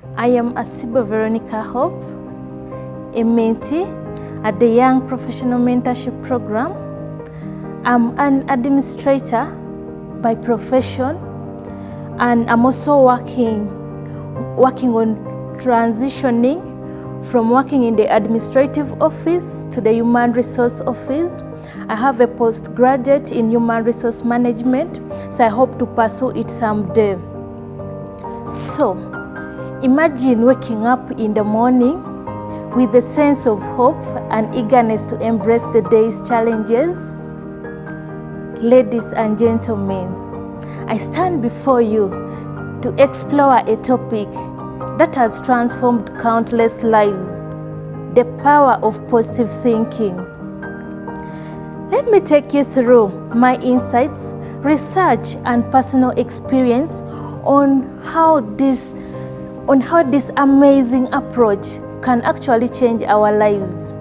I am Asibo Veronica Hope, a mentee at the Young Professional Mentorship Program. I'm an administrator by profession, and I'm also working on transitioning from working in the administrative office to the human resource office. I have a postgraduate in human resource management, so I hope to pursue it someday. So, imagine waking up in the morning with a sense of hope and eagerness to embrace the day's challenges. Ladies and gentlemen, I stand before you to explore a topic that has transformed countless lives, the power of positive thinking. Let me take you through my insights, research, and personal experience on how this amazing approach can actually change our lives.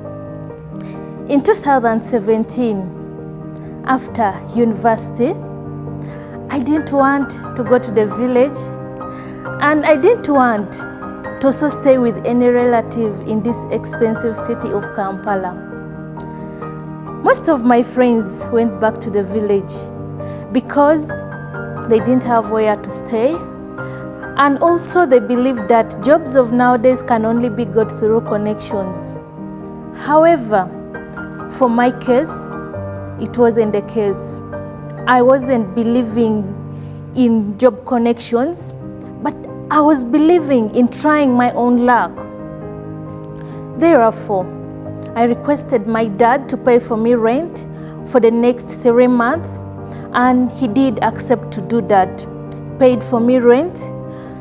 In 2017, after university, I didn't want to go to the village, and I didn't want to also stay with any relative in this expensive city of Kampala. Most of my friends went back to the village because they didn't have where to stay, and also they believed that jobs of nowadays can only be got through connections. However, for my case, it wasn't the case. I wasn't believing in job connections, but I was believing in trying my own luck. Therefore, I requested my dad to pay for me rent for the next 3 months, and he did accept to do that. Paid for me rent,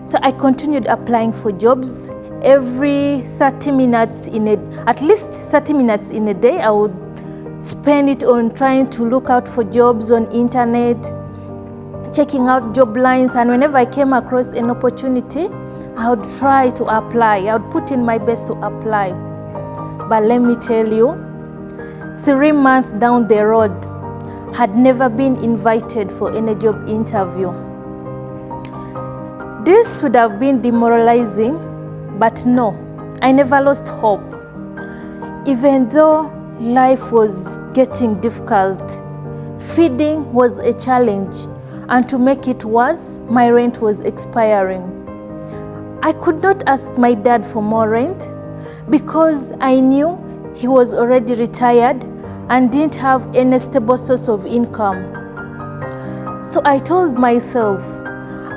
so I continued applying for jobs. Every 30 minutes at least 30 minutes in a day, I would spend it on trying to look out for jobs on internet, checking out job lines, and whenever I came across an opportunity, I would try to apply. I would put in my best to apply. But let me tell you, 3 months down the road, had never been invited for any job interview. This would have been demoralizing, but no, I never lost hope. Even though life was getting difficult, feeding was a challenge, and to make it worse, my rent was expiring. I could not ask my dad for more rent because I knew he was already retired and didn't have any stable source of income. So I told myself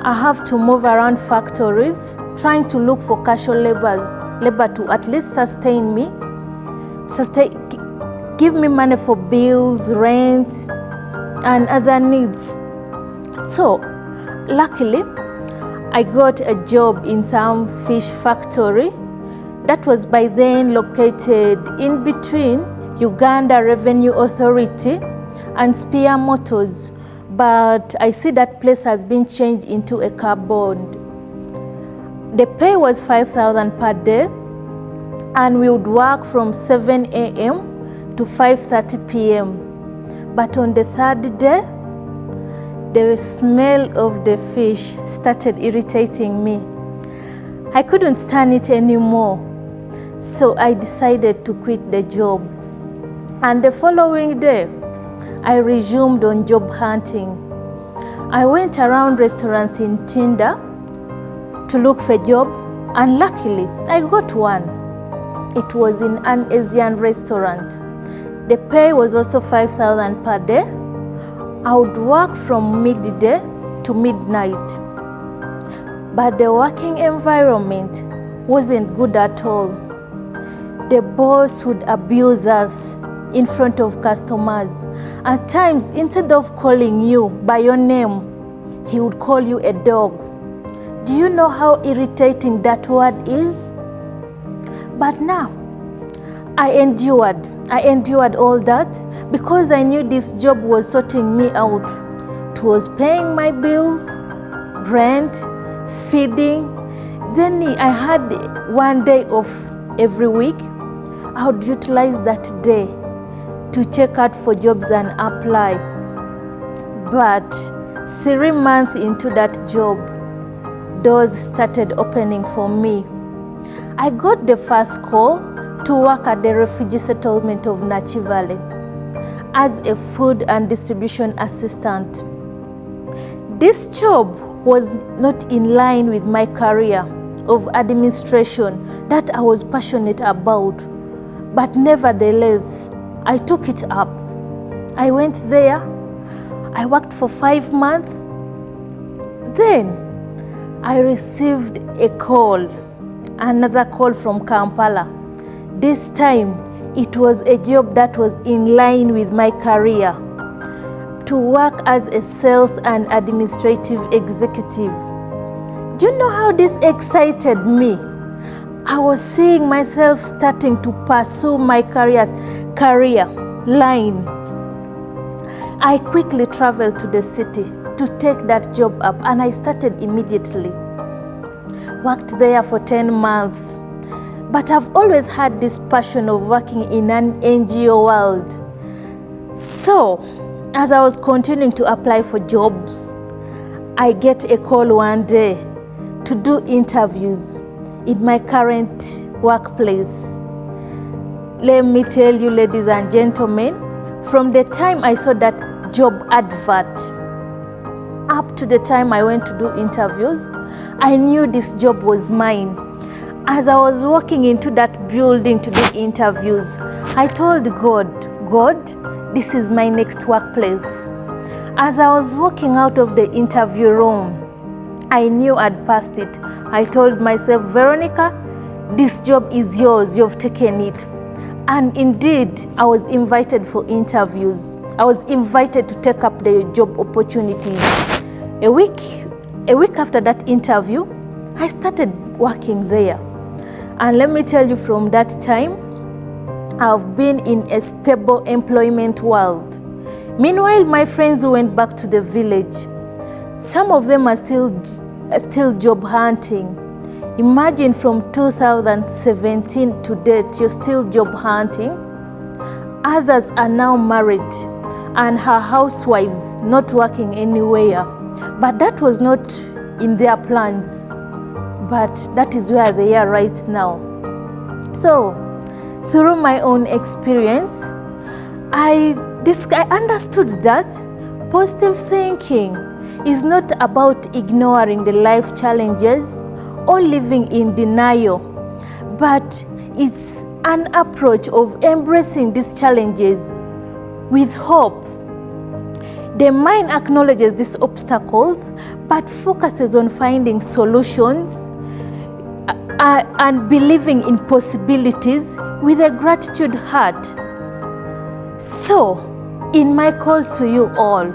I have to move around factories, trying to look for casual labor to at least sustain me, give me money for bills, rent, and other needs. So, luckily, I got a job in some fish factory that was by then located in between Uganda Revenue Authority and Spear Motors, but I see that place has been changed into a car bond. The pay was 5,000 per day, and we would work from 7 a.m. to 5:30 p.m. But on the third day, the smell of the fish started irritating me. I couldn't stand it anymore, so I decided to quit the job. And the following day, I resumed on job hunting. I went around restaurants in Tinder to look for a job, and luckily, I got one. It was in an Asian restaurant. The pay was also 5,000 per day. I would work from midday to midnight. But the working environment wasn't good at all. The boss would abuse us in front of customers. At times, instead of calling you by your name, he would call you a dog. Do you know how irritating that word is? But now, I endured all that because I knew this job was sorting me out. It was paying my bills, rent, feeding. Then I had 1 day off every week. I would utilize that day to check out for jobs and apply. But 3 months into that job, doors started opening for me. I got the first call to work at the refugee settlement of Nachi Valley as a food and distribution assistant. This job was not in line with my career of administration that I was passionate about, but nevertheless, I took it up. I went there, I worked for 5 months, then I received a call, another call from Kampala. This time, it was a job that was in line with my career, to work as a sales and administrative executive. Do you know how this excited me? I was seeing myself starting to pursue my career line. I quickly traveled to the city to take that job up, and I started immediately. Worked there for 10 months. But I've always had this passion of working in an NGO world. So, as I was continuing to apply for jobs, I get a call one day to do interviews in my current workplace. Let me tell you, ladies and gentlemen, from the time I saw that job advert up to the time I went to do interviews, I knew this job was mine. As I was walking into that building to do interviews, I told God, this is my next workplace. As I was walking out of the interview room, I knew I'd passed it. I told myself, Veronica, this job is yours, you've taken it. And indeed, I was invited for interviews. I was invited to take up the job opportunities. A week after that interview, I started working there. And let me tell you, from that time, I've been in a stable employment world. Meanwhile, my friends who went back to the village, some of them are still job hunting. Imagine from 2017 to date, you're still job hunting. Others are now married and are housewives, not working anywhere. But that was not in their plans. But that is where they are right now. So, through my own experience, I understood that positive thinking is not about ignoring the life challenges or living in denial, but it's an approach of embracing these challenges with hope. The mind acknowledges these obstacles, but focuses on finding solutions and believing in possibilities with a gratitude heart. So, in my call to you all,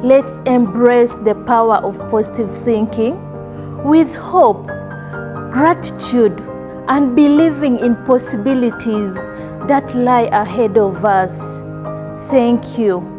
let's embrace the power of positive thinking with hope, gratitude, and believing in possibilities that lie ahead of us. Thank you.